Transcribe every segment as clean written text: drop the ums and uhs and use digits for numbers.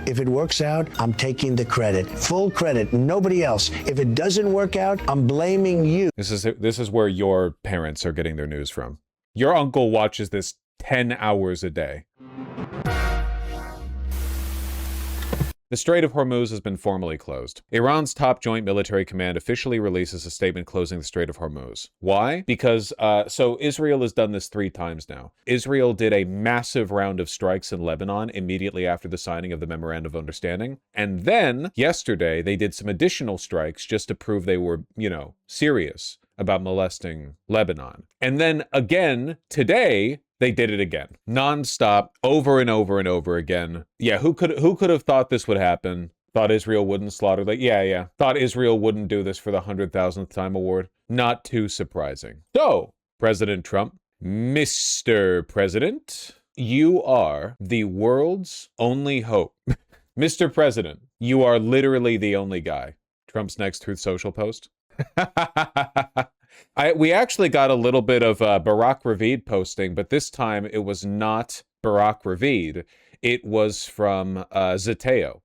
If it works out, I'm taking the credit, full credit, nobody else. If it doesn't work out, I'm blaming you. This is where your parents are getting their news from. Your uncle watches this 10 hours a day. The Strait of Hormuz has been formally closed. Iran's top joint military command officially releases a statement closing the Strait of Hormuz. Why? Because, so Israel has done this 3 times now. Israel did a massive round of strikes in Lebanon immediately after the signing of the Memorandum of Understanding. And then, yesterday, they did some additional strikes just to prove they were, serious about molesting Lebanon. And then again, today, they did it again. Non-stop, over and over and over again. Yeah, who could have thought this would happen? Thought Israel wouldn't slaughter yeah. Thought Israel wouldn't do this for the 100,000th time award. Not too surprising. So, President Trump, Mr. President, you are the world's only hope. Mr. President, you are literally the only guy. Trump's next Truth Social post. We actually got a little bit of Barack Ravid posting, but this time it was not Barack Ravid. It was from Zeteo,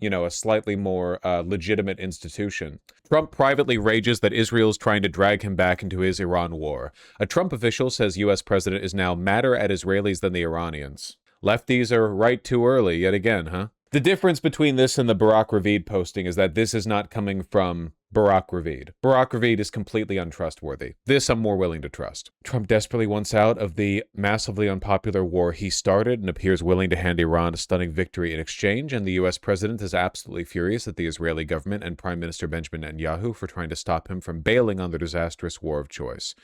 a slightly more legitimate institution. Trump privately rages that Israel is trying to drag him back into his Iran war. A Trump official says U.S. president is now madder at Israelis than the Iranians. Lefties are right too early yet again, huh? The difference between this and the Barack Ravid posting is that this is not coming from Barack Ravid. Barack Ravid is completely untrustworthy. This I'm more willing to trust. Trump desperately wants out of the massively unpopular war he started and appears willing to hand Iran a stunning victory in exchange, and the U.S. president is absolutely furious at the Israeli government and Prime Minister Benjamin Netanyahu for trying to stop him from bailing on the disastrous war of choice.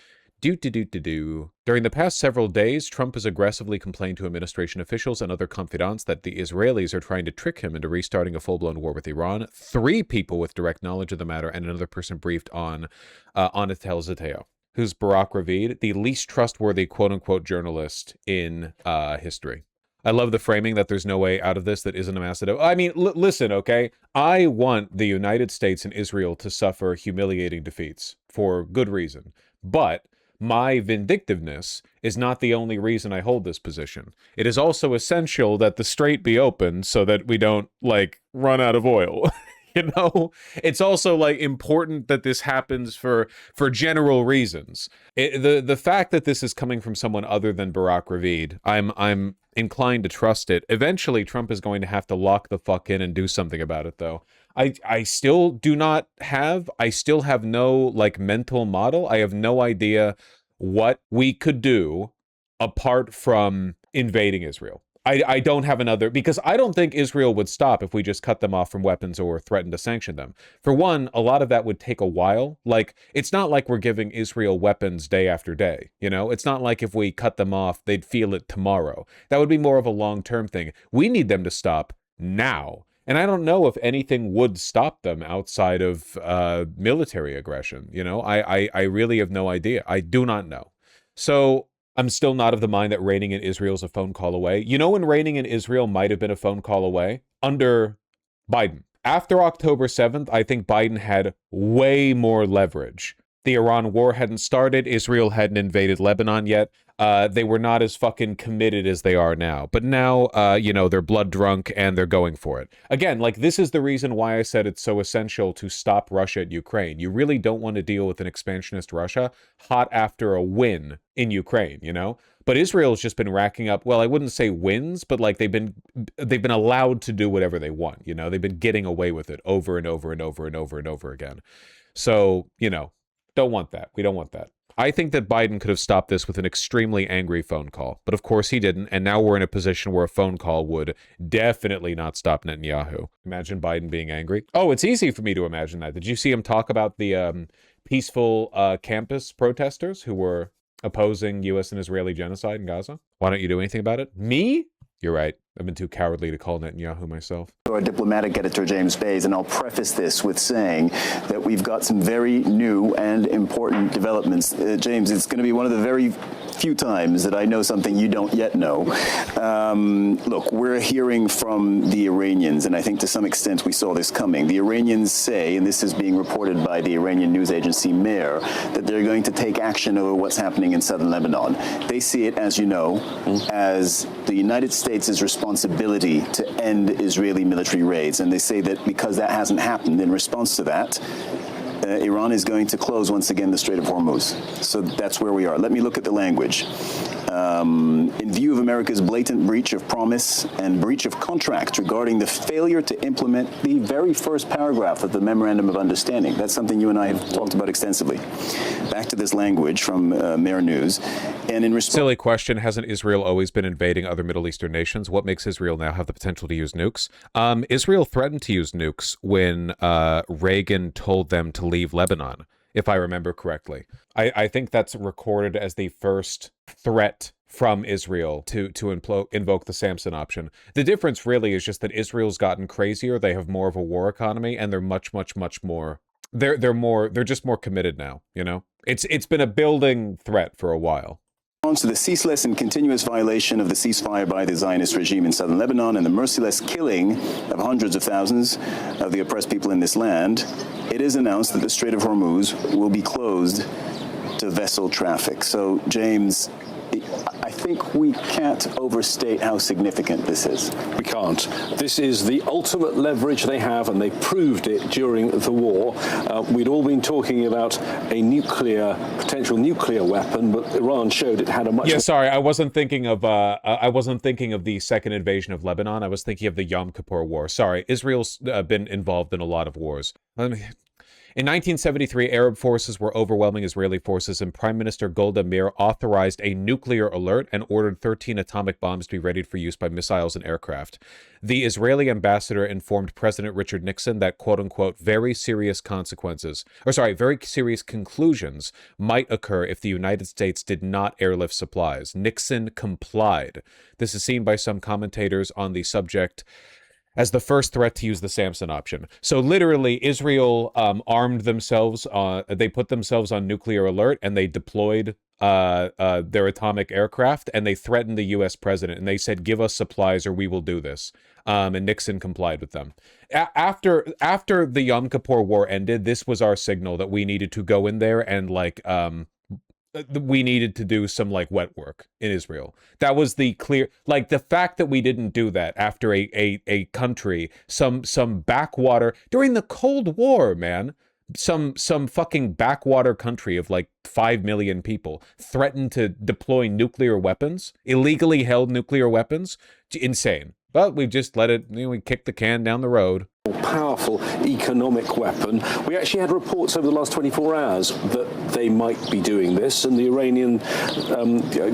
During the past several days, Trump has aggressively complained to administration officials and other confidants that the Israelis are trying to trick him into restarting a full-blown war with Iran. 3 people with direct knowledge of the matter and another person briefed on Anatel Zeteo, who's Barack Ravid, the least trustworthy quote-unquote journalist in history. I love the framing that there's no way out of this that isn't a massive... I mean, listen, okay? I want the United States and Israel to suffer humiliating defeats for good reason. But my vindictiveness is not the only reason I hold this position. It is also essential that the strait be open so that we don't, run out of oil. It's also important that this happens for general reasons. The fact that this is coming from someone other than Barack Ravid, I'm inclined to trust it. Eventually, Trump is going to have to lock the fuck in and do something about it, though. I still have no mental model. I have no idea what we could do apart from invading Israel. I don't have another, because I don't think Israel would stop if we just cut them off from weapons or threatened to sanction them. For one, a lot of that would take a while. It's not like we're giving Israel weapons day after day, It's not like if we cut them off, they'd feel it tomorrow. That would be more of a long-term thing. We need them to stop now. And I don't know if anything would stop them outside of military aggression, I really have no idea. I do not know. So I'm still not of the mind that reigning in Israel is a phone call away. When reigning in Israel might have been a phone call away? Under Biden. After October 7th, I think Biden had way more leverage. The Iran war hadn't started. Israel hadn't invaded Lebanon yet. They were not as fucking committed as they are now. But now, they're blood drunk and they're going for it. Again, this is the reason why I said it's so essential to stop Russia at Ukraine. You really don't want to deal with an expansionist Russia hot after a win in Ukraine, But Israel's just been racking up, well, I wouldn't say wins, but they've been allowed to do whatever they want, They've been getting away with it over and over and over and over and over again. So, don't want that. We don't want that. I think that Biden could have stopped this with an extremely angry phone call, but of course he didn't, and now we're in a position where a phone call would definitely not stop Netanyahu. Imagine Biden being angry. Oh, it's easy for me to imagine that. Did you see him talk about the peaceful campus protesters who were opposing U.S. and Israeli genocide in Gaza? Why don't you do anything about it? Me? You're right. I've been too cowardly to call Netanyahu myself. Our diplomatic editor, James Bays, and I'll preface this with saying that we've got some very new and important developments. James, it's going to be one of the very few times that I know something you don't yet know. Look, we're hearing from the Iranians, and I think to some extent we saw this coming. The Iranians say, and this is being reported by the Iranian news agency Mehr, that they're going to take action over what's happening in southern Lebanon. They see it, as you know, as the United States' response responsibility to end Israeli military raids. And they say that because that hasn't happened, in response to that, Iran is going to close once again the Strait of Hormuz. So that's where we are. Let me look at the language. In view of America's blatant breach of promise and breach of contract regarding the failure to implement the very first paragraph of the Memorandum of Understanding. That's something you and I have talked about extensively. Back to this language from Mer News. And in response... Silly question. Hasn't Israel always been invading other Middle Eastern nations? What makes Israel now have the potential to use nukes? Israel threatened to use nukes when Reagan told them to leave Lebanon, if I remember correctly. I think that's recorded as the first threat from Israel to invoke the Samson option. The difference really is just that Israel's gotten crazier. They have more of a war economy, and they're much more. They're just more committed now. You know, it's been a building threat for a while. To the ceaseless and continuous violation of the ceasefire by the Zionist regime in southern Lebanon and the merciless killing of hundreds of thousands of the oppressed people in this land, it is announced that the Strait of Hormuz will be closed to vessel traffic. So, James, I think we can't overstate how significant this is. We can't. This is the ultimate leverage they have, and they proved it during the war. We'd all been talking about a potential nuclear weapon, but Iran showed it had a much... Yeah, sorry, I wasn't thinking of the second invasion of Lebanon. I was thinking of the Yom Kippur War. Sorry, Israel's been involved in a lot of wars. In 1973, Arab forces were overwhelming Israeli forces, and Prime Minister Golda Meir authorized a nuclear alert and ordered 13 atomic bombs to be readied for use by missiles and aircraft. The Israeli ambassador informed President Richard Nixon that, quote-unquote, very serious conclusions might occur if the United States did not airlift supplies. Nixon complied. This is seen by some commentators on the subject as the first threat to use the Samson option. So literally, Israel armed themselves, they put themselves on nuclear alert, and they deployed their atomic aircraft, and they threatened the U.S. president, and they said, give us supplies or we will do this. And Nixon complied with them. After the Yom Kippur War ended, this was our signal that we needed to go in there and we needed to do some wet work in Israel. That was the clear, the fact that we didn't do that after a country, some backwater during the Cold War, man, some fucking backwater country of 5 million people threatened to deploy nuclear weapons, illegally held nuclear weapons. Insane. But we've just let it, we kicked the can down the road. Powerful economic weapon. We actually had reports over the last 24 hours that they might be doing this, and the Iranian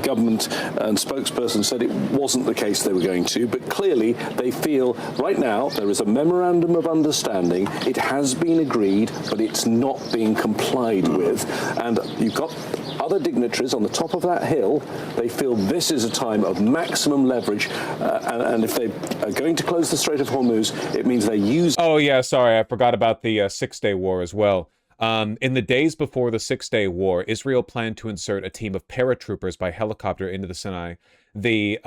government and spokesperson said it wasn't the case they were going to, but clearly they feel right now there is a memorandum of understanding. It has been agreed, but it's not being complied with. And you've got other dignitaries on the top of that hill. They feel this is a time of maximum leverage, and if they are going to close the Strait of Hormuz, it means they use... Oh, yeah, sorry, I forgot about the Six-Day War as well. In the days before the Six-Day War, Israel planned to insert a team of paratroopers by helicopter into the Sinai. The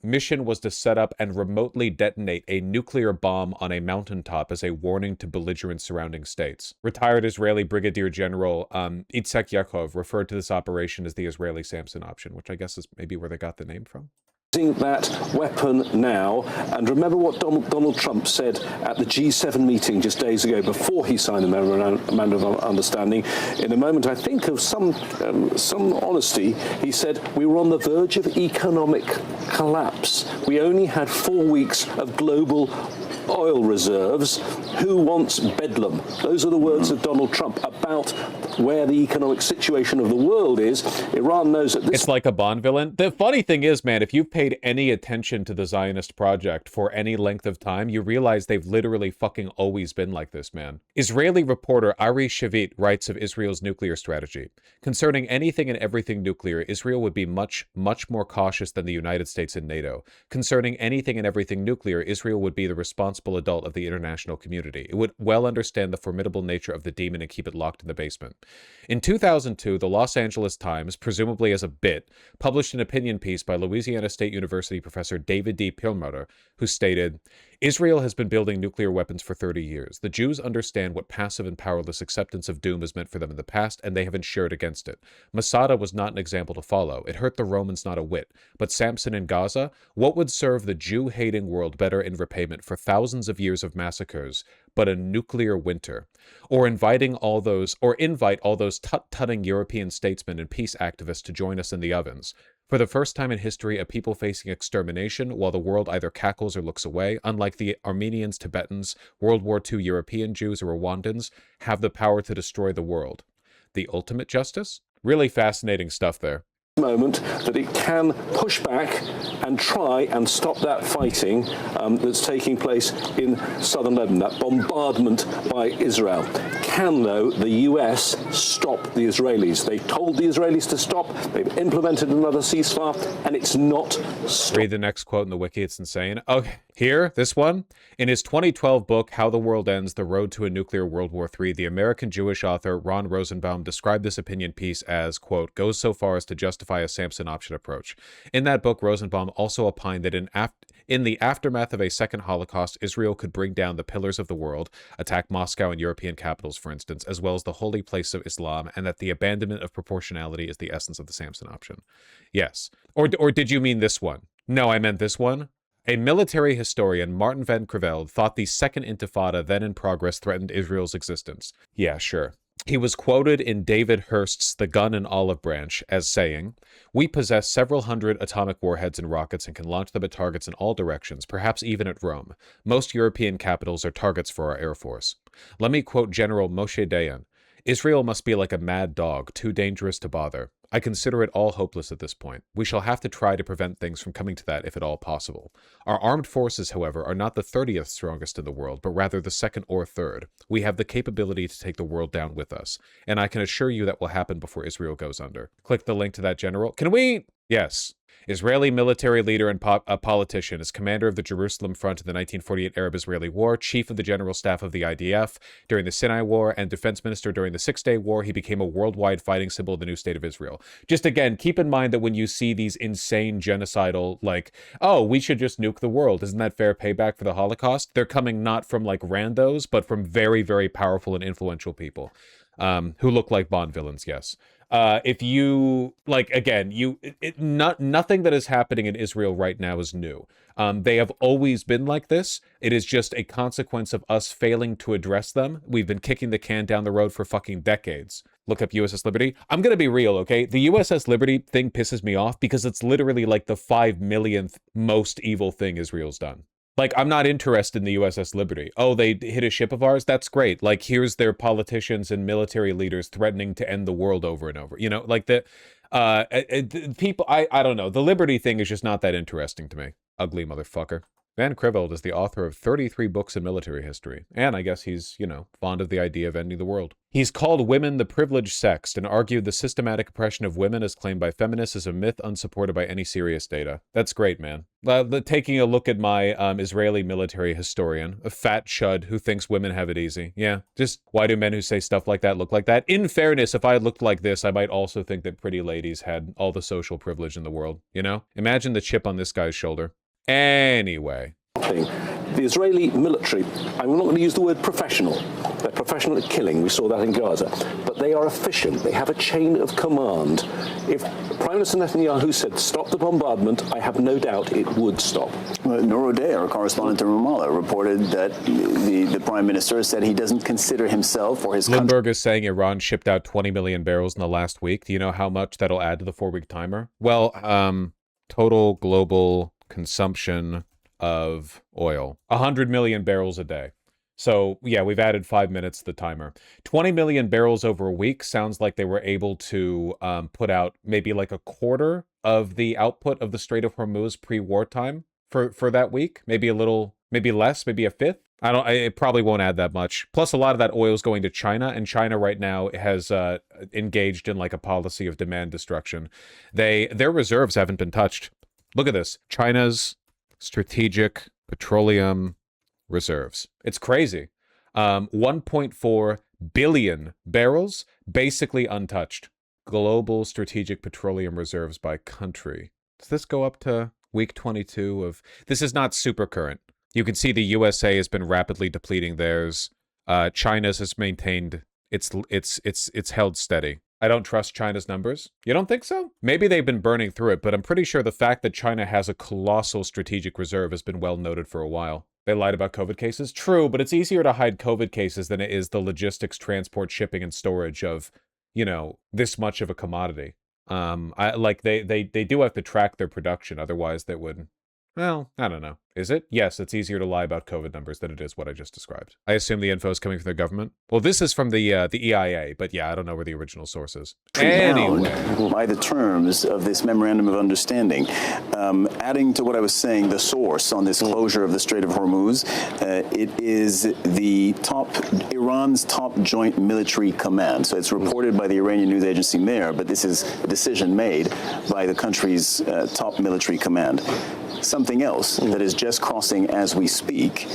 mission was to set up and remotely detonate a nuclear bomb on a mountaintop as a warning to belligerent surrounding states. Retired Israeli Brigadier General Itzhak Yaakov referred to this operation as the Israeli Samson option, which I guess is maybe where they got the name from. That weapon now, and remember what Donald Trump said at the G7 meeting just days ago before he signed the Memorandum of Understanding. In a moment, I think, of some honesty, he said we were on the verge of economic collapse. We only had 4 weeks of global oil reserves. Who wants bedlam? Those are the words of Donald Trump about where the economic situation of the world is. Iran knows that this... It's like a Bond villain. The funny thing is, man, if you've paid any attention to the Zionist project for any length of time, you realize they've literally fucking always been like this, man. Israeli reporter Ari Shavit writes of Israel's nuclear strategy. Concerning anything and everything nuclear, Israel would be much more cautious than the United States and NATO. Concerning anything and everything nuclear, Israel would be the responsible adult of the international community. It would well understand the formidable nature of the demon and keep it locked in the basement. In 2002, the Los Angeles Times, presumably as a bit, published an opinion piece by Louisiana State University professor David D. Perlmutter, who stated, Israel has been building nuclear weapons for 30 years. The Jews understand what passive and powerless acceptance of doom has meant for them in the past, and they have insured against it. Masada was not an example to follow. It hurt the Romans not a whit. But Samson in Gaza? What would serve the Jew-hating world better in repayment for thousands of years of massacres but a nuclear winter? Or invite all those tut-tutting European statesmen and peace activists to join us in the ovens? For the first time in history, a people facing extermination while the world either cackles or looks away, unlike the Armenians, Tibetans, World War II European Jews, or Rwandans, have the power to destroy the world. The ultimate justice? Really fascinating stuff there. Moment that it can push back and try and stop that fighting that's taking place in southern Lebanon, that bombardment by Israel. Can, though, the US stop the Israelis? They told the Israelis to stop, they've implemented another ceasefire, and it's not stopped. Read the next quote in the wiki, it's insane. Okay, here, this one. In his 2012 book, How the World Ends, The Road to a Nuclear World War III, the American Jewish author Ron Rosenbaum described this opinion piece as, quote, goes so far as to justify a Samson option approach. In that book, Rosenbaum also opined that in the aftermath of a second Holocaust, Israel could bring down the pillars of the world, attack Moscow and European capitals, for instance, as well as the holy place of Islam, and that the abandonment of proportionality is the essence of the Samson option. Yes. Or did you mean this one? No, I meant this one. A military historian, Martin van Creveld, thought the Second Intifada then in progress threatened Israel's existence. Yeah, sure. He was quoted in David Hurst's The Gun and Olive Branch as saying, "We possess several hundred atomic warheads and rockets and can launch them at targets in all directions, perhaps even at Rome. Most European capitals are targets for our Air Force." Let me quote General Moshe Dayan. "Israel must be like a mad dog, too dangerous to bother. I consider it all hopeless at this point. We shall have to try to prevent things from coming to that if at all possible. Our armed forces, however, are not the 30th strongest in the world, but rather the second or third. We have the capability to take the world down with us, and I can assure you that will happen before Israel goes under." Click the link to that general. Can we? Yes. Israeli military leader and a politician, is commander of the Jerusalem Front in the 1948 Arab-Israeli War, chief of the general staff of the IDF during the Sinai War, and defense minister during the Six-Day War. He became a worldwide fighting symbol of the new state of Israel. Just again, keep in mind that when you see these insane genocidal, like, oh, we should just nuke the world, isn't that fair payback for the Holocaust? They're coming not from like randos, but from very, very powerful and influential people who look like Bond villains, yes. If you, like, again, nothing that is happening in Israel right now is new. They have always been like this. It is just a consequence of us failing to address them. We've been kicking the can down the road for fucking decades. Look up USS Liberty. I'm going to be real, okay? The USS Liberty thing pisses me off because it's literally like the 5 millionth most evil thing Israel's done. Like, I'm not interested in the USS Liberty. Oh, they hit a ship of ours? That's great. Like, here's their politicians and military leaders threatening to end the world over and over. You know, like the people, I don't know. The Liberty thing is just not that interesting to me. Ugly motherfucker. Van Creveld is the author of 33 books in military history, and I guess he's, you know, fond of the idea of ending the world. He's called women the privileged sex and argued the systematic oppression of women as claimed by feminists is a myth unsupported by any serious data. That's great, man. Taking a look at my Israeli military historian, a fat chud who thinks women have it easy. Yeah, just why do men who say stuff like that look like that? In fairness, if I looked like this, I might also think that pretty ladies had all the social privilege in the world, you know? Imagine the chip on this guy's shoulder. Anyway. The Israeli military, I'm not going to use the word professional. They're professional at killing. We saw that in Gaza. But they are efficient. They have a chain of command. If Prime Minister Netanyahu said, stop the bombardment, I have no doubt it would stop. Noor Odeh, our correspondent in Ramallah, reported that the Prime Minister said he doesn't consider himself or his country. Bloomberg is saying Iran shipped out 20 million barrels in the last week. Do you know how much that'll add to the 4-week timer? Well, total global consumption of oil, 100 million barrels a day. So yeah, we've added 5 minutes to the timer. 20 million barrels over a week sounds like they were able to put out maybe like a quarter of the output of the Strait of Hormuz pre-wartime for that week. Maybe a little, maybe less, maybe a fifth. It probably won't add that much. Plus, a lot of that oil is going to China, and China right now has engaged in like a policy of demand destruction. Their reserves haven't been touched. Look at this. China's strategic petroleum reserves. It's crazy. 1.4 billion barrels, basically untouched. Global strategic petroleum reserves by country. Does this go up to week 22 of... This is not super current. You can see the USA has been rapidly depleting theirs. China's has maintained it's held steady. I don't trust China's numbers. You don't think so? Maybe they've been burning through it, but I'm pretty sure the fact that China has a colossal strategic reserve has been well noted for a while. They lied about COVID cases? True, but it's easier to hide COVID cases than it is the logistics, transport, shipping, and storage of, you know, this much of a commodity. They do have to track their production, otherwise they would. Well, I don't know. Is it? Yes, it's easier to lie about COVID numbers than it is what I just described. I assume the info is coming from the government. Well, this is from the EIA, but yeah, I don't know where the original source is. Anyway, by the terms of this memorandum of understanding, adding to what I was saying, the source on this closure of the Strait of Hormuz, it is Iran's top joint military command. So it's reported by the Iranian news agency MER, but this is a decision made by the country's top military command. Something else that is just crossing as we speak.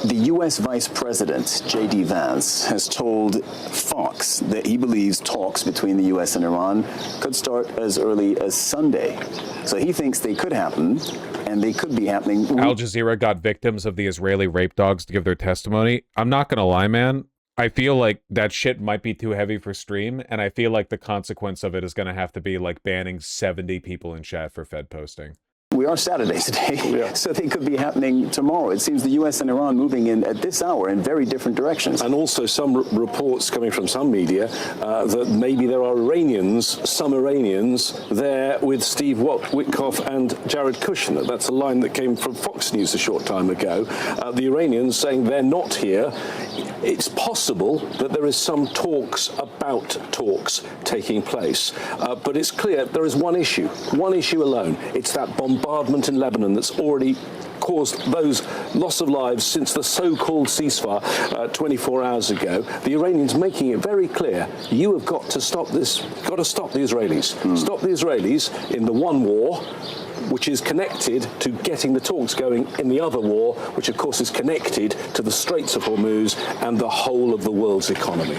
The U.S. Vice President, J.D. Vance, has told Fox that he believes talks between the U.S. and Iran could start as early as Sunday. So he thinks they could happen, and they could be happening. Al Jazeera got victims of the Israeli rape dogs to give their testimony. I'm not going to lie, man. I feel like that shit might be too heavy for stream, and I feel like the consequence of it is going to have to be like banning 70 people in chat for Fed posting. We are Saturday today, so they could be happening tomorrow. It seems the U.S. and Iran moving in at this hour in very different directions. And also some reports coming from some media that maybe there are some Iranians there with Steve Witkoff and Jared Kushner. That's a line that came from Fox News a short time ago. The Iranians saying they're not here. It's possible that there is some talks taking place. But it's clear there is one issue alone. It's that bombardment in Lebanon that's already caused those loss of lives since the so-called ceasefire 24 hours ago. The Iranians making it very clear, you have got to stop this, got to stop the Israelis. Stop the Israelis in the one war, which is connected to getting the talks going in the other war, which of course is connected to the Straits of Hormuz and the whole of the world's economy.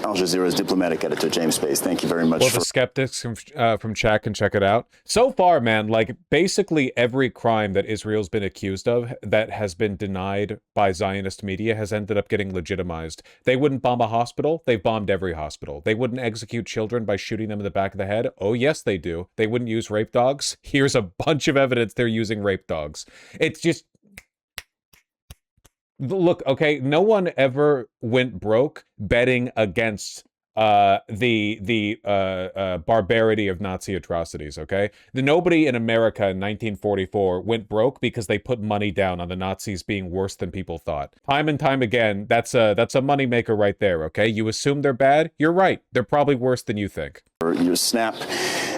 Al Jazeera's diplomatic editor, James Space, thank you very much. Well, the skeptics from chat can check it out. So far, man, like basically every crime that Israel's been accused of that has been denied by Zionist media has ended up getting legitimized. They wouldn't bomb a hospital. They've bombed every hospital. They wouldn't execute children by shooting them in the back of the head. Oh, yes, they do. They wouldn't use rape dogs. Here's a bunch of evidence they're using rape dogs. It's just, look, okay, no one ever went broke betting against the barbarity of Nazi atrocities, okay? Nobody in America in 1944 went broke because they put money down on the Nazis being worse than people thought. Time and time again, that's a moneymaker right there, okay? You assume they're bad? You're right. They're probably worse than you think. Your snap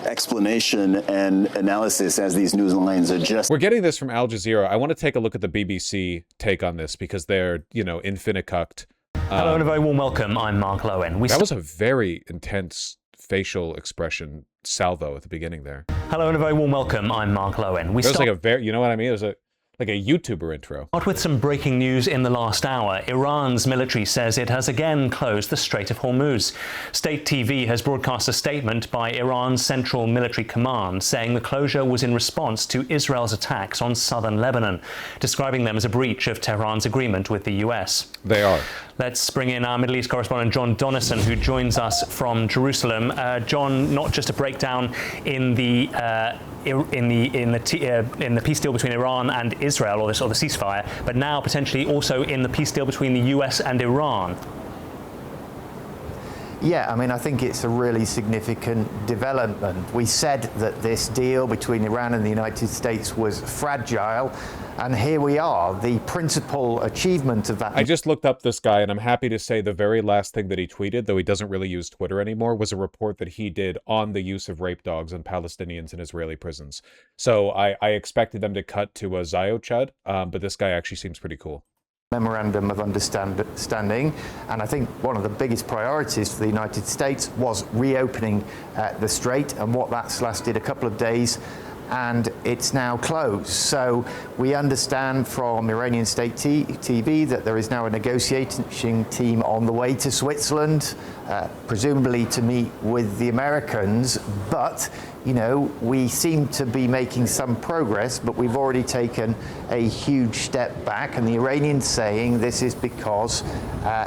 explanation and analysis as these news lines are just... We're getting this from Al Jazeera. I want to take a look at the BBC take on this because they're, you know, infinicucked. Hello and a very warm welcome. I'm Mark Lowen. That was a very intense facial expression salvo at the beginning there. Hello and a very warm welcome. I'm Mark Lowen. It was like a very, you know what I mean? It was like a YouTuber intro. Start with some breaking news in the last hour. Iran's military says it has again closed the Strait of Hormuz. State TV has broadcast a statement by Iran's Central Military Command saying the closure was in response to Israel's attacks on southern Lebanon, describing them as a breach of Tehran's agreement with the US. They are. Let's bring in our Middle East correspondent John Donnison, who joins us from Jerusalem. John, not just a breakdown in the peace deal between Iran and Israel, or the ceasefire, but now potentially also in the peace deal between the US and Iran. Yeah, I mean, I think it's a really significant development. We said that this deal between Iran and the United States was fragile, and here we are, the principal achievement of that. I just looked up this guy, and I'm happy to say the very last thing that he tweeted, though he doesn't really use Twitter anymore, was a report that he did on the use of rape dogs on Palestinians in Israeli prisons. So I expected them to cut to a Ziochud, but this guy actually seems pretty cool. Memorandum of understanding, and I think one of the biggest priorities for the United States was reopening the strait, and what that's lasted a couple of days and it's now closed. So we understand from Iranian state TV that there is now a negotiating team on the way to Switzerland, presumably to meet with the Americans. But, you know, we seem to be making some progress, but we've already taken a huge step back. And the Iranians saying this is because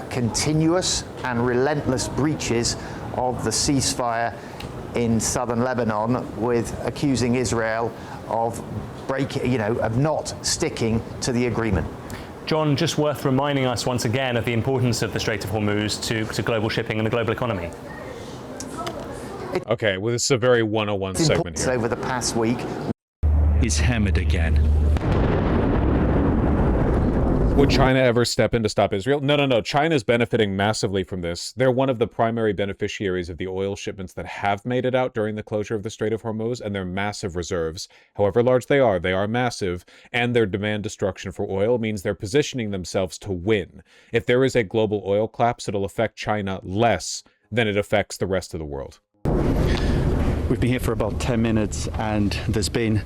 continuous and relentless breaches of the ceasefire in southern Lebanon, with accusing Israel of of not sticking to the agreement. John, just worth reminding us once again of the importance of the Strait of Hormuz to global shipping and the global economy. Okay, well, this is a very 101 segment here. Over the past week, is hammered again. Would China ever step in to stop Israel? No. China's benefiting massively from this. They're one of the primary beneficiaries of the oil shipments that have made it out during the closure of the Strait of Hormuz, and their massive reserves, however large they are massive, and their demand destruction for oil means they're positioning themselves to win. If there is a global oil collapse, it'll affect China less than it affects the rest of the world. We've been here for about 10 minutes, and there's been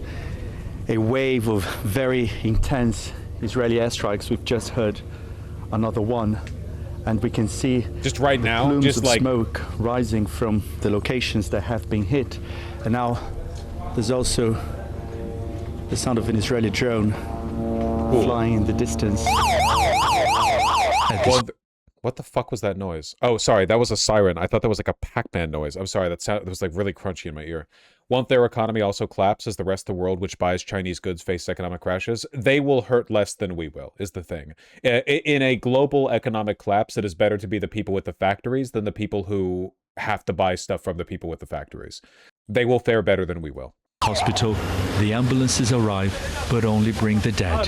a wave of very intense Israeli airstrikes. We've just heard another one, and we can see just right now, plumes just of like smoke rising from the locations that have been hit. And now there's also the sound of an Israeli drone flying in the distance. What the fuck was that noise? Oh, sorry, that was a siren. I thought that was like a Pac-Man noise. I'm sorry, that was like really crunchy in my ear. Won't their economy also collapse as the rest of the world which buys Chinese goods face economic crashes? They will hurt less than we will, is the thing. In a global economic collapse, it is better to be the people with the factories than the people who have to buy stuff from the people with the factories. They will fare better than we will. Hospital, the ambulances arrive, but only bring the dead.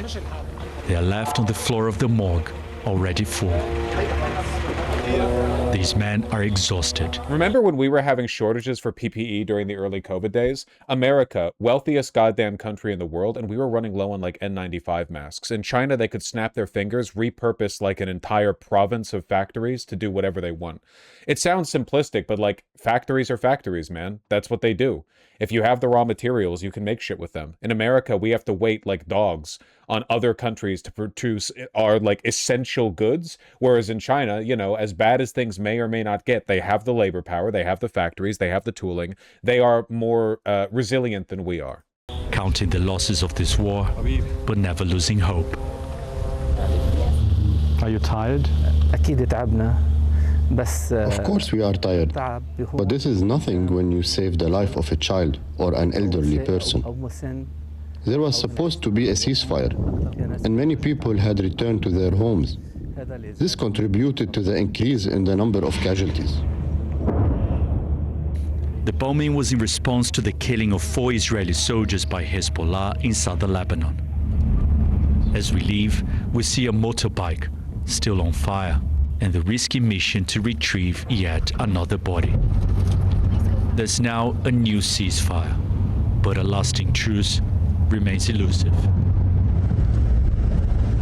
They are left on the floor of the morgue, already full. These men are exhausted. Remember when we were having shortages for PPE during the early COVID days? America, wealthiest goddamn country in the world, and we were running low on like N95 masks. In China, they could snap their fingers, repurpose like an entire province of factories to do whatever they want. It sounds simplistic, but like factories are factories, man. That's what they do. If you have the raw materials, you can make shit with them. In America, we have to wait like dogs on other countries to produce our like essential goods. Whereas in China, you know, as bad as things may or may not get, they have the labor power, they have the factories, they have the tooling. They are more resilient than we are. Counting the losses of this war, but never losing hope. Are you tired? Of course we are tired, but this is nothing when you save the life of a child or an elderly person. There was supposed to be a ceasefire, and many people had returned to their homes. This contributed to the increase in the number of casualties. The bombing was in response to the killing of 4 Israeli soldiers by Hezbollah in southern Lebanon. As we leave, we see a motorbike still on fire, and the risky mission to retrieve yet another body. There's now a new ceasefire, but a lasting truce remains elusive.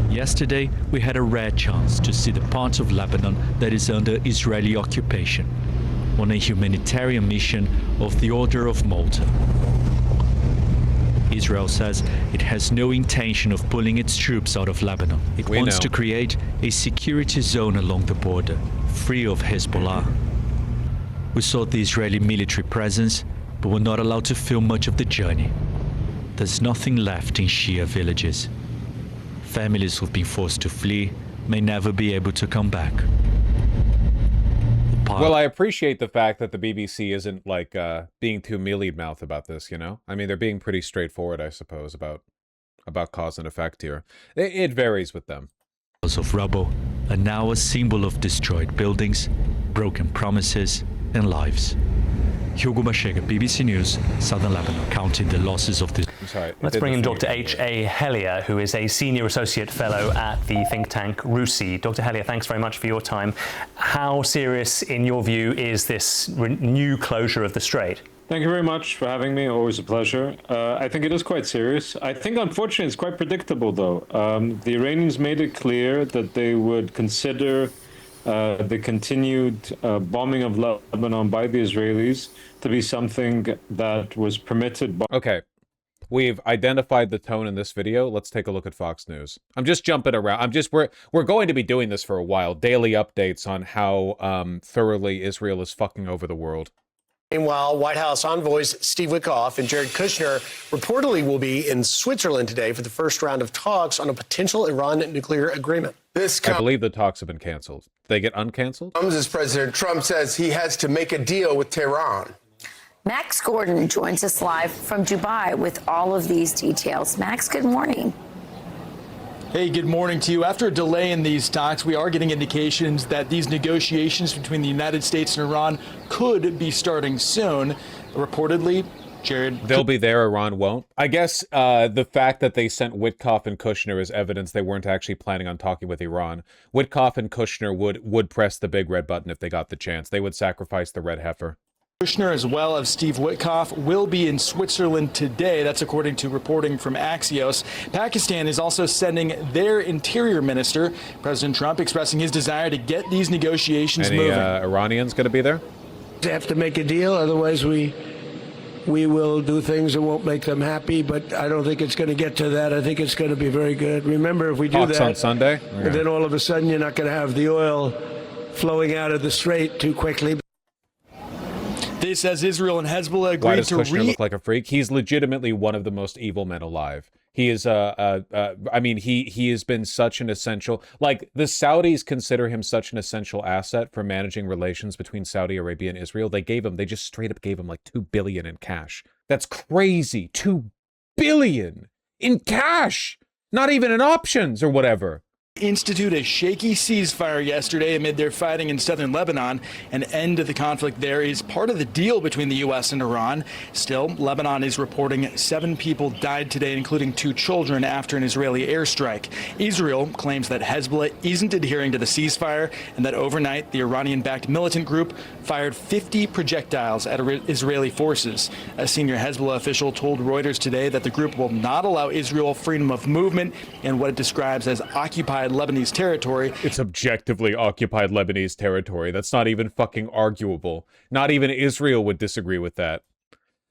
Yesterday, we had a rare chance to see the part of Lebanon that is under Israeli occupation on a humanitarian mission of the Order of Malta. Israel says it has no intention of pulling its troops out of Lebanon. It wants to create a security zone along the border, free of Hezbollah. We saw the Israeli military presence, but were not allowed to film much of the journey. There's nothing left in Shia villages. Families who've been forced to flee may never be able to come back. Well, I appreciate the fact that the BBC isn't like being too mealy-mouthed about this, you know? I mean, they're being pretty straightforward, I suppose, about cause and effect here. It varies with them. Of rubble are now a symbol of destroyed buildings, broken promises, and lives. Hugo Mashega, BBC News, Southern Lebanon, counting the losses of this. Let's bring in Dr. H.A. Hellier, who is a Senior Associate Fellow at the think tank RUSI. Dr. Hellier, thanks very much for your time. How serious, in your view, is this new closure of the Strait? Thank you very much for having me. Always a pleasure. I think it is quite serious. I think, unfortunately, it's quite predictable, though. The Iranians made it clear that they would consider the continued bombing of Lebanon by the Israelis to be something that was permitted by... Okay. We've identified the tone in this video. Let's take a look at Fox News. I'm just jumping around. We're going to be doing this for a while. Daily updates on how thoroughly Israel is fucking over the world. Meanwhile, White House envoys Steve Witkoff and Jared Kushner reportedly will be in Switzerland today for the first round of talks on a potential Iran nuclear agreement. I believe the talks have been canceled. Did they get uncanceled? Comes as President Trump says he has to make a deal with Tehran. Max Gordon joins us live from Dubai with all of these details. Max, good morning. Hey, good morning to you. After a delay in these talks, we are getting indications that these negotiations between the United States and Iran could be starting soon. Reportedly, Jared... They'll be there, Iran won't. I guess the fact that they sent Witkoff and Kushner is evidence they weren't actually planning on talking with Iran. Witkoff and Kushner would press the big red button if they got the chance. They would sacrifice the red heifer. Kushner, as well as Steve Witkoff, will be in Switzerland today. That's according to reporting from Axios. Pakistan is also sending their interior minister, President Trump, expressing his desire to get these negotiations moving. Iranians going to be there? They have to make a deal, otherwise we will do things that won't make them happy, but I don't think it's going to get to that. I think it's going to be very good. Remember, if we do Talks that... on Sunday? And then all of a sudden you're not going to have the oil flowing out of the strait too quickly. This as Israel and Hezbollah agreed Why does to Kushner look like a freak? He's legitimately one of the most evil men alive. He is I mean, he has been such an essential, like the Saudis consider him such an essential asset for managing relations between Saudi Arabia and Israel. They just straight up gave him like $2 billion in cash. That's crazy. $2 billion in cash, not even in options or whatever. Institute a shaky ceasefire yesterday amid their fighting in southern Lebanon. An end to the conflict there is part of the deal between the U.S. and Iran. Still, Lebanon is reporting 7 people died today, including 2 children, after an Israeli airstrike. Israel claims that Hezbollah isn't adhering to the ceasefire and that overnight the Iranian-backed militant group fired 50 projectiles at Israeli forces. A senior Hezbollah official told Reuters today that the group will not allow Israel freedom of movement in what it describes as occupied Lebanese territory. It's objectively occupied Lebanese territory. That's not even fucking arguable. Not even Israel would disagree with that.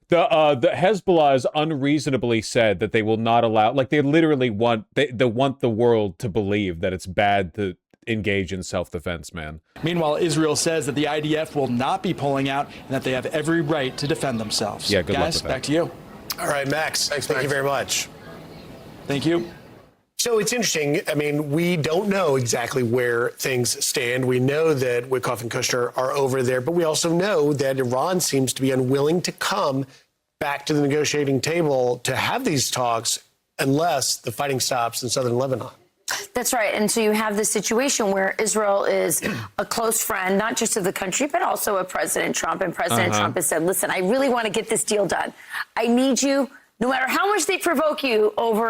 The Hezbollah has unreasonably said that they will not allow, like they literally want, they want the world to believe that it's bad to engage in self-defense, man. Meanwhile, Israel says that the IDF will not be pulling out and that they have every right to defend themselves. Yeah, good luck Guys, with that. back to you. All right, Max. Thank you very much. Thank you. So it's interesting. I mean, we don't know exactly where things stand. We know that Witkoff and Kushner are over there, but we also know that Iran seems to be unwilling to come back to the negotiating table to have these talks unless the fighting stops in southern Lebanon. That's right. And so you have this situation where Israel is a close friend, not just of the country, but also of President Trump. And President Trump has said, listen, I really want to get this deal done. I need you. No matter how much they provoke you over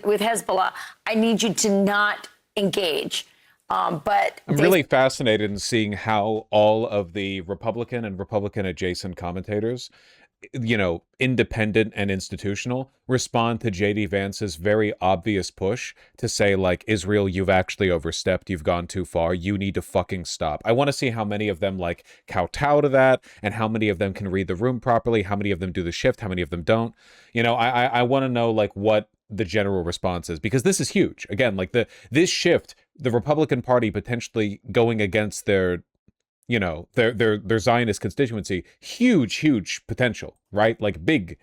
with Hezbollah, I need you to not engage. But I'm really fascinated in seeing how all of the Republican and Republican adjacent commentators, you know, independent and institutional, respond to J.D. Vance's very obvious push to say, like, Israel, you've actually overstepped. You've gone too far. You need to fucking stop. I want to see how many of them, like, kowtow to that and how many of them can read the room properly, how many of them do the shift, how many of them don't. You know, I want to know, like, what the general response is, because this is huge. Again, like, this shift, the Republican Party potentially going against their, you know, their Zionist constituency, huge potential, right? Like big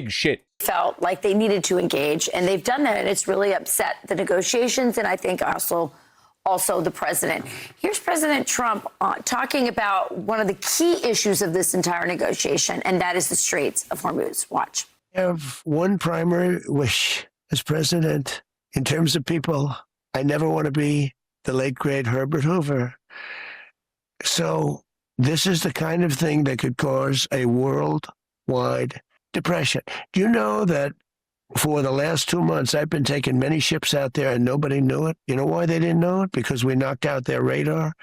shit. Felt like they needed to engage, and they've done that, and it's really upset the negotiations, and I think also the president. Here's President Trump talking about one of the key issues of this entire negotiation, and that is the Straits of Hormuz. Watch. I have one primary wish as president in terms of people. I never want to be the late, great Herbert Hoover. So this is the kind of thing that could cause a worldwide depression. Do you know that for the last 2 months, I've been taking many ships out there and nobody knew it? You know why they didn't know it? Because we knocked out their radar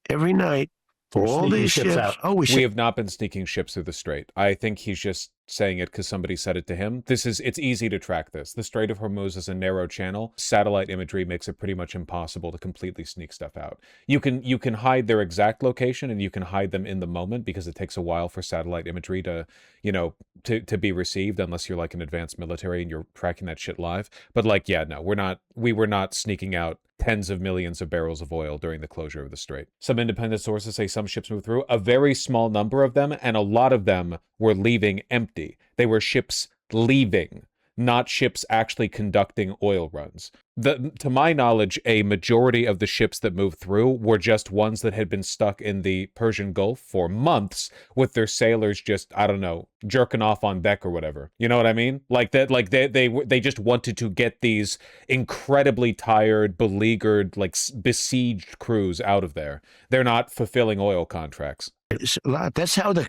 every night. For all these ships. We have not been sneaking ships through the strait. I think he's just saying it because somebody said it to him. It's easy to track this. The Strait of Hormuz is a narrow channel. Satellite imagery makes it pretty much impossible to completely sneak stuff out. You can hide their exact location, and you can hide them in the moment because it takes a while for satellite imagery to, to be received unless you're like an advanced military and you're tracking that shit live. But like, yeah, no, we were not sneaking out tens of millions of barrels of oil during the closure of the strait. Some independent sources say some ships moved through, a very small number of them, and a lot of them were leaving empty. They were ships leaving, not ships actually conducting oil runs. To my knowledge, a majority of the ships that moved through were just ones that had been stuck in the Persian Gulf for months with their sailors just, I don't know, jerking off on deck or whatever. You know what I mean? Like that, like they just wanted to get these incredibly tired, beleaguered, like besieged crews out of there. They're not fulfilling oil contracts. That's how the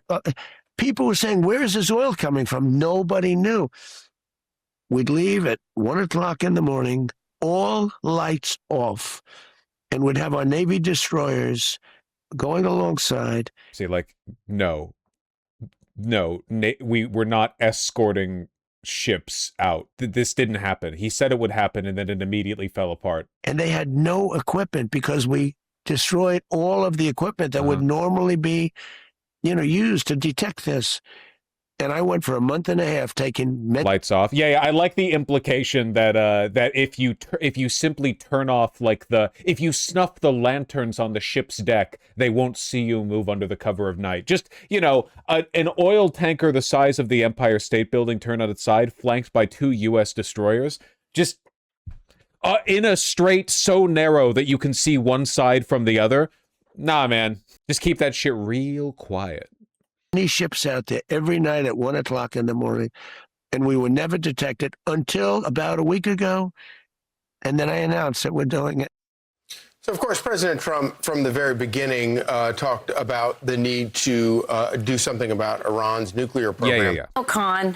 people were saying, where is this oil coming from? Nobody knew. We'd leave at 1 o'clock in the morning, all lights off, and we'd have our Navy destroyers going alongside. See, like, no, we were not escorting ships out. This didn't happen. He said it would happen, and then it immediately fell apart. And they had no equipment because we destroyed all of the equipment that would normally be, used to detect this. And I went for a month and a half taking lights off. Yeah, I like the implication that that if you simply turn off if you snuff the lanterns on the ship's deck, they won't see you move under the cover of night. Just an oil tanker the size of the Empire State Building turned on its side, flanked by 2 U.S. destroyers, just in a strait so narrow that you can see one side from the other. Nah, man, just keep that shit real quiet. These ships out there every night at 1 o'clock in the morning, and we were never detected until about a week ago, and then I announced that we're doing it. So, of course, President Trump, from the very beginning, talked about the need to do something about Iran's nuclear program. Con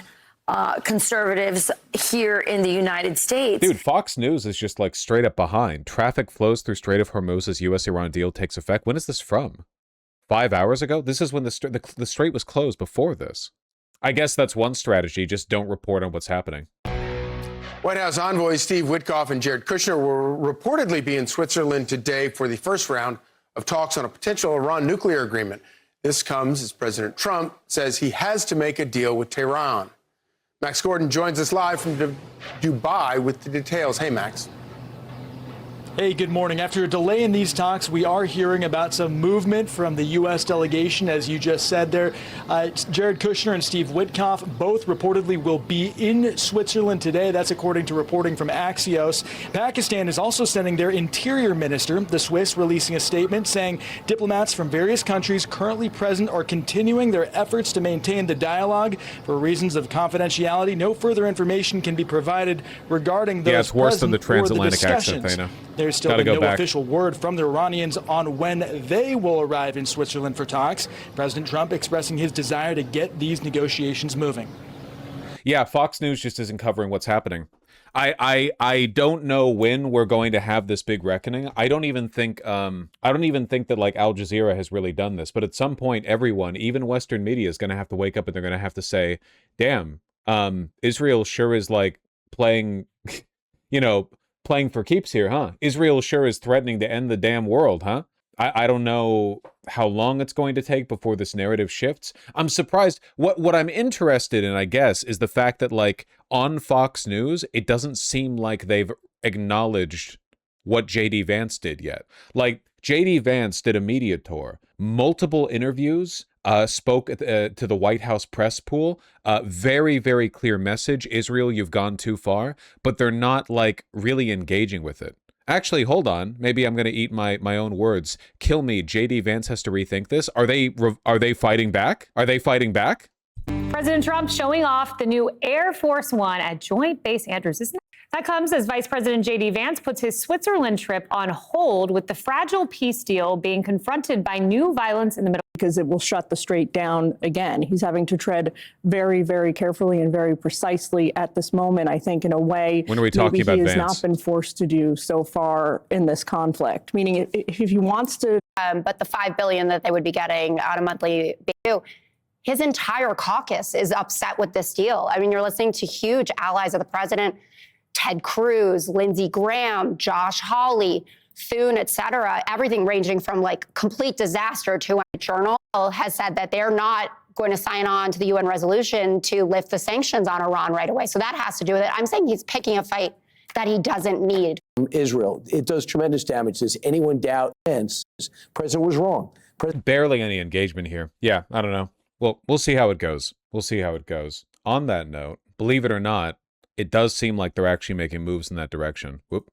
conservatives here in the United States. Dude, Fox News is just like straight up behind. Traffic flows through Strait of Hormuz as U.S.-Iran deal takes effect. When is this from? 5 hours ago? This is when the strait was closed before this. I guess that's one strategy. Just don't report on what's happening. White House envoys Steve Witkoff and Jared Kushner will reportedly be in Switzerland today for the first round of talks on a potential Iran nuclear agreement. This comes as President Trump says he has to make a deal with Tehran. Max Gordon joins us live from Dubai with the details. Hey, Max. Hey, good morning. After a delay in these talks, we are hearing about some movement from the U.S. delegation, as you just said there. Jared Kushner and Steve Witkoff both reportedly will be in Switzerland today. That's according to reporting from Axios. Pakistan is also sending their interior minister, the Swiss, releasing a statement saying diplomats from various countries currently present are continuing their efforts to maintain the dialogue. For reasons of confidentiality, no further information can be provided regarding those it's worse than the transatlantic discussions. accent, Thana. There's still been no official word from the Iranians on when they will arrive in Switzerland for talks. President Trump expressing his desire to get these negotiations moving. Yeah, Fox News just isn't covering what's happening. I don't know when we're going to have this big reckoning. I don't even think that like Al Jazeera has really done this, but at some point everyone, even Western media, is going to have to wake up and they're going to have to say, damn, Israel sure is like playing playing for keeps here, huh? Israel sure is threatening to end the damn world, huh? I don't know how long it's going to take before this narrative shifts. I'm surprised. What I'm interested in, I guess, is the fact that, like, on Fox News, it doesn't seem like they've acknowledged what J.D. Vance did yet. Like, J.D. Vance did a media tour, multiple interviews, spoke to the White House press pool. Very, very clear message. Israel, you've gone too far. But they're not, like, really engaging with it. Actually, hold on. Maybe I'm going to eat my own words. Kill me. J.D. Vance has to rethink this. Are they fighting back? Are they fighting back? President Trump showing off the new Air Force One at Joint Base Andrews. That comes as Vice President J.D. Vance puts his Switzerland trip on hold with the fragile peace deal being confronted by new violence in the Middle East. Because it will shut the strait down again. He's having to tread very, very carefully and very precisely at this moment, I think, in a way when are we talking about he has Vance? Not been forced to do so far in this conflict. Meaning, if he wants to... But the $5 billion that they would be getting on a monthly basis, his entire caucus is upset with this deal. I mean, you're listening to huge allies of the president, Ted Cruz, Lindsey Graham, Josh Hawley, Thune, et cetera, everything ranging from like complete disaster to a journal has said that they're not going to sign on to the UN resolution to lift the sanctions on Iran right away. So that has to do with it. I'm saying he's picking a fight that he doesn't need. Israel, it does tremendous damage. Does anyone doubt the president was wrong? Barely any engagement here. Yeah, I don't know. Well, we'll see how it goes. We'll see how it goes. On that note, believe it or not, it does seem like they're actually making moves in that direction. Whoop.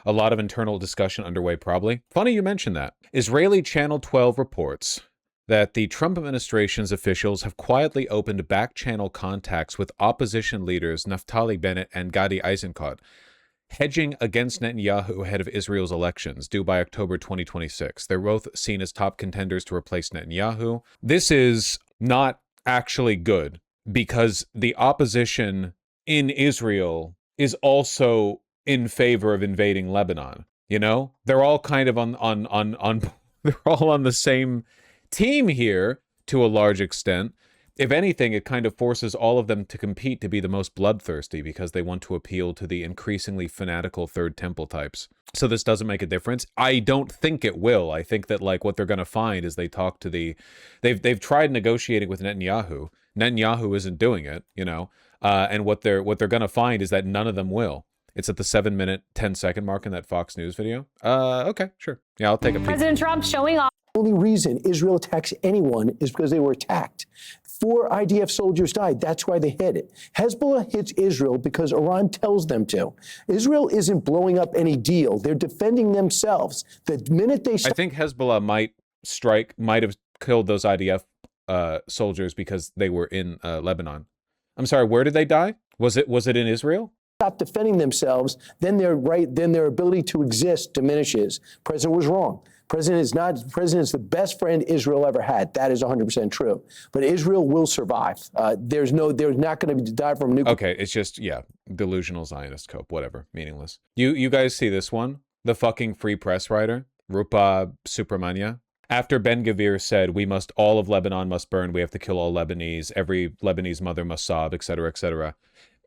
A lot of internal discussion underway, probably. Funny you mentioned that. Israeli Channel 12 reports that the Trump administration's officials have quietly opened back-channel contacts with opposition leaders Naftali Bennett and Gadi Eisenkot, hedging against Netanyahu ahead of Israel's elections, due by October 2026. They're both seen as top contenders to replace Netanyahu. This is not actually good, because the opposition in Israel is also in favor of invading Lebanon. You know, they're all kind of on they're all on the same team here to a large extent. If anything, it kind of forces all of them to compete to be the most bloodthirsty, because they want to appeal to the increasingly fanatical Third Temple types. So this doesn't make a difference. I don't think it will. I think that like what they're going to find is they talk to they've tried negotiating with Netanyahu. Netanyahu isn't doing it, you know. And what they're going to find is that none of them will. It's at the 7-minute, 10-second mark in that Fox News video. Okay, sure. Yeah, I'll take a peek. President Trump showing off. The only reason Israel attacks anyone is because they were attacked. 4 IDF soldiers died. That's why they hit it. Hezbollah hits Israel because Iran tells them to. Israel isn't blowing up any deal. They're defending themselves. The minute they... I think Hezbollah might have killed those IDF soldiers because they were in Lebanon. I'm sorry, where did they die? Was it in Israel? Stop defending themselves, then their ability to exist diminishes. President was wrong. President is the best friend Israel ever had. That is 100% true. But Israel will survive. There's not going to die from nuclear. Okay, it's just, yeah, delusional Zionist cope, whatever, meaningless. You guys see this one? The fucking Free Press writer, Rupa Subramanya. After Ben-Gvir said, all of Lebanon must burn, we have to kill all Lebanese, every Lebanese mother must sob, etc., etc.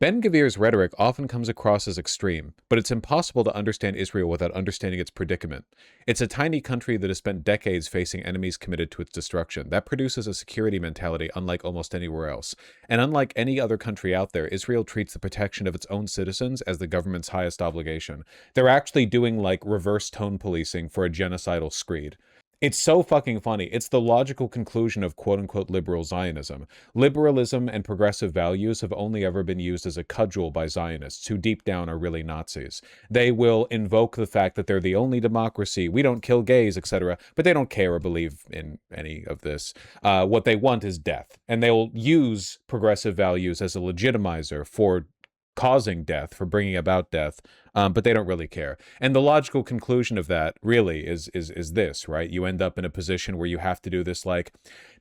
Ben-Gvir's rhetoric often comes across as extreme, but it's impossible to understand Israel without understanding its predicament. It's a tiny country that has spent decades facing enemies committed to its destruction. That produces a security mentality unlike almost anywhere else. And unlike any other country out there, Israel treats the protection of its own citizens as the government's highest obligation. They're actually doing like reverse tone policing for a genocidal screed. It's so fucking funny. It's the logical conclusion of quote-unquote liberal Zionism. Liberalism and progressive values have only ever been used as a cudgel by Zionists, who deep down are really Nazis. They will invoke the fact that they're the only democracy, we don't kill gays, etc., but they don't care or believe in any of this. What they want is death. And they'll use progressive values as a legitimizer for causing death, for bringing about death, but they don't really care. And the logical conclusion of that really is this, right? You end up in a position where you have to do this like,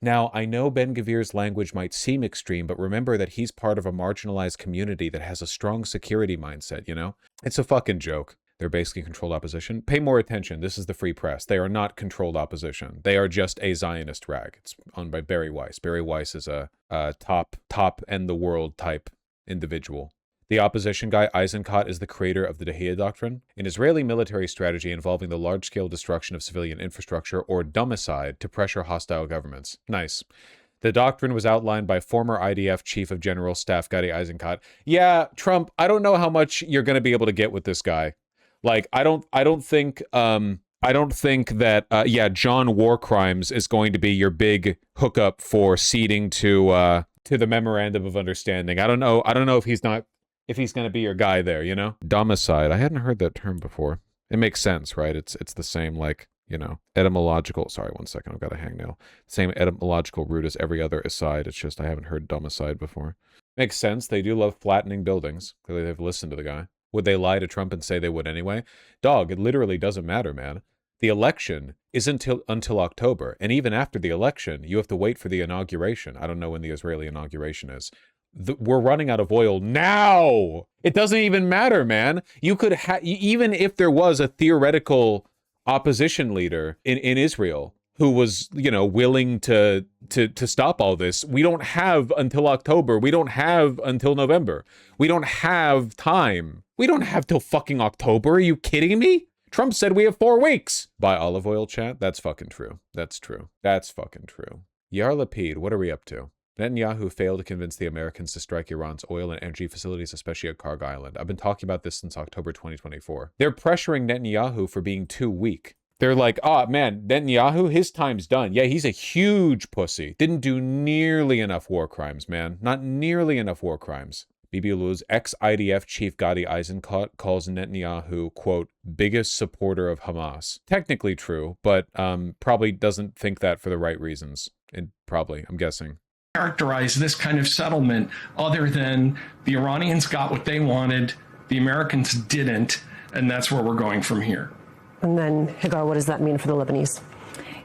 now I know Ben-Gvir's language might seem extreme, but remember that he's part of a marginalized community that has a strong security mindset, you know? It's a fucking joke. They're basically controlled opposition. Pay more attention. This is the Free Press. They are not controlled opposition. They are just a Zionist rag. It's owned by Barry Weiss. Barry Weiss is a top end the world type individual. The opposition guy, Eisenkot, is the creator of the Dahiyya Doctrine, an Israeli military strategy involving the large-scale destruction of civilian infrastructure, or dumbicide, to pressure hostile governments. Nice. The doctrine was outlined by former IDF Chief of General Staff Gadi Eisenkot. Yeah, Trump, I don't know how much you're going to be able to get with this guy. Like, I don't think that, John War Crimes is going to be your big hookup for ceding to the Memorandum of Understanding. I don't know if he's going to be your guy there, you know? Domicide. I hadn't heard that term before. It makes sense, right? It's the same, like, you know, etymological. Sorry, 1 second. I've got a hangnail. Same etymological root as every other aside. It's just I haven't heard domicide before. Makes sense. They do love flattening buildings. Clearly they've listened to the guy. Would they lie to Trump and say they would anyway? Dog, it literally doesn't matter, man. The election is until October. And even after the election, you have to wait for the inauguration. I don't know when the Israeli inauguration is. We're running out of oil now. It doesn't even matter, man. You could even if there was a theoretical opposition leader in Israel, who was, you know, willing to stop all this. We don't have until October. We don't have until November. We don't have time. We don't have till fucking October. Are you kidding me? Trump said we have 4 weeks. Buy olive oil, chat? That's fucking true. That's true. That's fucking true. Yair Lapid, what are we up to? Netanyahu failed to convince the Americans to strike Iran's oil and energy facilities, especially at Karg Island. I've been talking about this since October 2024. They're pressuring Netanyahu for being too weak. They're like, oh man, Netanyahu, his time's done. Yeah, he's a huge pussy. Didn't do nearly enough war crimes, man. Not nearly enough war crimes. Bibi Lu's ex-IDF chief Gadi Eisenkot calls Netanyahu, quote, biggest supporter of Hamas. Technically true, but probably doesn't think that for the right reasons. And probably, I'm guessing. Characterize this kind of settlement other than the Iranians got what they wanted, the Americans didn't, and that's where we're going from here. And then, Hagar, what does that mean for the Lebanese?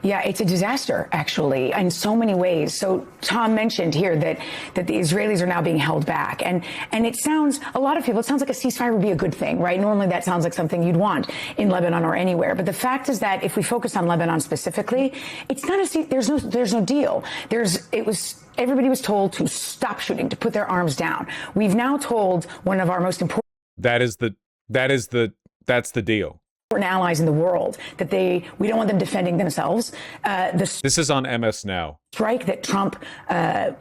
Yeah, it's a disaster, actually, in so many ways. So Tom mentioned here that the Israelis are now being held back. And it sounds, a lot of people, it sounds like a ceasefire would be a good thing, right? Normally that sounds like something you'd want in Lebanon or anywhere. But the fact is that if we focus on Lebanon specifically, it's not there's no deal. Everybody was told to stop shooting, to put their arms down. We've now told one of our most important that's the deal. Allies in the world that we don't want them defending themselves. This is on MS Now. Strike that Trump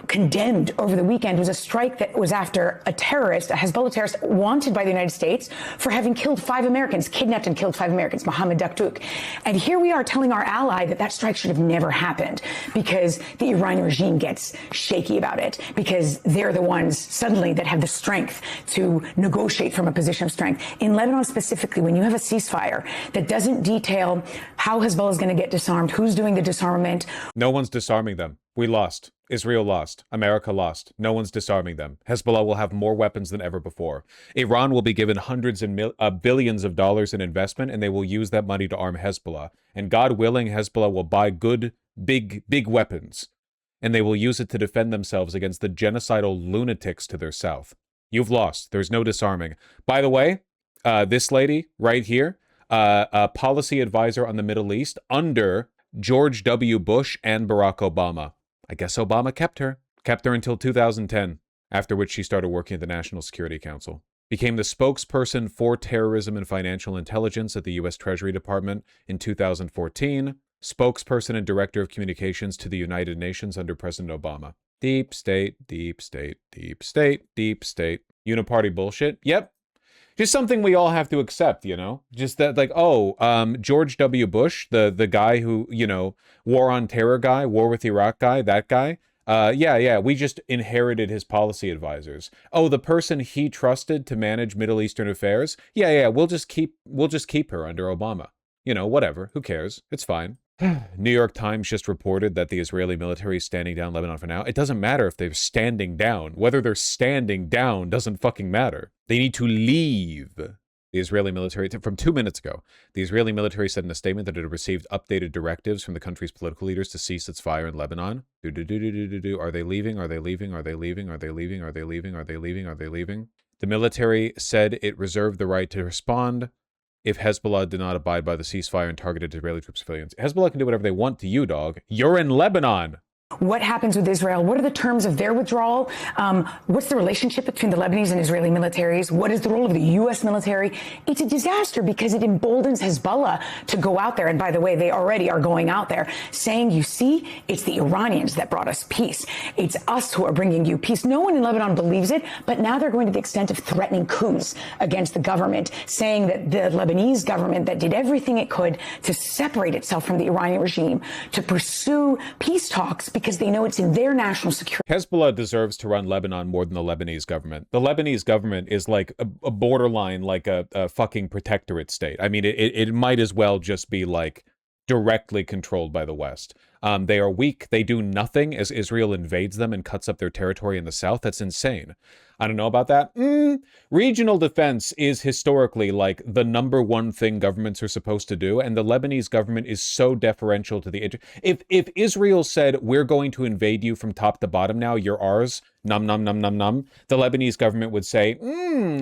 condemned over the weekend was a strike that was after a terrorist, a Hezbollah terrorist wanted by the United States for having killed 5 Americans, kidnapped and killed 5 Americans, Mohammed Daktouk. And here we are telling our ally that strike should have never happened because the Iranian regime gets shaky about it, because they're the ones suddenly that have the strength to negotiate from a position of strength. In Lebanon specifically, when you have a ceasefire that doesn't detail how Hezbollah is going to get disarmed, who's doing the disarmament. No one's disarming them. We lost. Israel lost. America lost. No one's disarming them. Hezbollah will have more weapons than ever before. Iran will be given hundreds and billions of dollars in investment, and they will use that money to arm Hezbollah. And God willing, Hezbollah will buy good, big weapons, and they will use it to defend themselves against the genocidal lunatics to their south. You've lost. There's no disarming. By the way, this lady right here, a policy advisor on the Middle East under George W. Bush and Barack Obama. I guess Obama kept her until 2010, after which she started working at the National Security Council. Became the spokesperson for terrorism and financial intelligence at the U.S. Treasury Department in 2014, spokesperson and director of communications to the United Nations under President Obama. Deep state, deep state, deep state, deep state. Uniparty bullshit? Yep. Just something we all have to accept, you know? Just that, like, George W. Bush, the guy who, you know, war on terror guy, war with Iraq guy, that guy. We just inherited his policy advisors. Oh, the person he trusted to manage Middle Eastern affairs? We'll just keep her under Obama. You know, whatever. Who cares? It's fine. New York Times just reported that the Israeli military is standing down Lebanon for now. It doesn't matter if they're standing down. Whether they're standing down doesn't fucking matter. They need to leave. The Israeli military, from 2 minutes ago, the Israeli military said in a statement that it had received updated directives from the country's political leaders to cease its fire in Lebanon. Are they leaving? Are they leaving? Are they leaving? Are they leaving? Are they leaving? Are they leaving? Are they leaving? The military said it reserved the right to respond if Hezbollah did not abide by the ceasefire and targeted Israeli troops and civilians. Hezbollah can do whatever they want to you, dog. You're in Lebanon. What happens with Israel? What are the terms of their withdrawal? What's the relationship between the Lebanese and Israeli militaries? What is the role of the U.S. military? It's a disaster because it emboldens Hezbollah to go out there. And by the way, they already are going out there saying, you see, it's the Iranians that brought us peace. It's us who are bringing you peace. No one in Lebanon believes it, but now they're going to the extent of threatening coups against the government, saying that the Lebanese government that did everything it could to separate itself from the Iranian regime, to pursue peace talks, because they know it's in their national security. Hezbollah deserves to run Lebanon more than the Lebanese government. The Lebanese government is like a borderline, like a fucking protectorate state. I mean, it might as well just be like directly controlled by the West. They are weak. They do nothing as Israel invades them and cuts up their territory in the south. That's insane. I don't know about that. Regional defense is historically like the number one thing governments are supposed to do, and the Lebanese government is so deferential to the... If Israel said, we're going to invade you from top to bottom now, you're ours, num num num num num, the Lebanese government would say,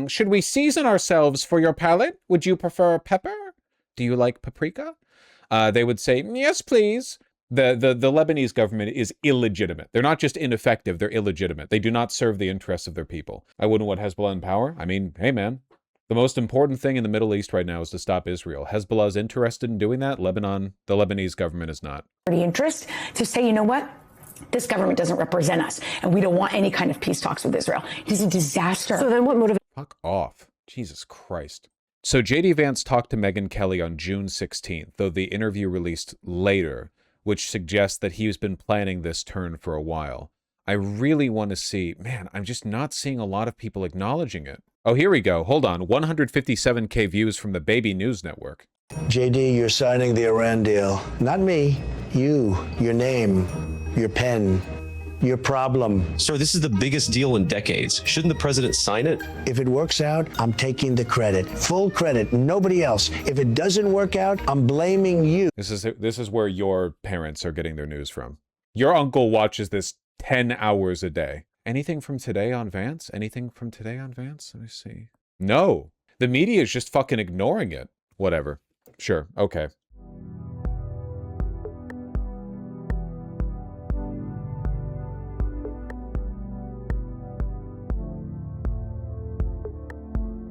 should we season ourselves for your palate? Would you prefer pepper? Do you like paprika? They would say, yes, please. The Lebanese government is illegitimate. They're not just ineffective, they're illegitimate. They do not serve the interests of their people. I wouldn't want Hezbollah in power. I mean, hey man, the most important thing in the Middle East right now is to stop Israel. Hezbollah is interested in doing that. The Lebanese government is not. Interest to say, you know what? This government doesn't represent us, and we don't want any kind of peace talks with Israel. It is a disaster. So then what motivates? Fuck off. Jesus Christ. So J.D. Vance talked to Megyn Kelly on June 16th, though the interview released later, which suggests that he's been planning this turn for a while. I really want to see, man, I'm just not seeing a lot of people acknowledging it. Oh, here we go. Hold on. 157K views from the Baby News Network. JD, you're signing the Iran deal. Not me. You, your name, your pen, your problem. Sir, this is the biggest deal in decades. Shouldn't the president sign it? If it works out, I'm taking the credit. Full credit, nobody else. If it doesn't work out, I'm blaming you. This is where your parents are getting their news from. Your uncle watches this 10 hours a day. Anything from today on Vance? Anything from today on Vance? Let me see. No. The media is just fucking ignoring it. Whatever. Sure. Okay.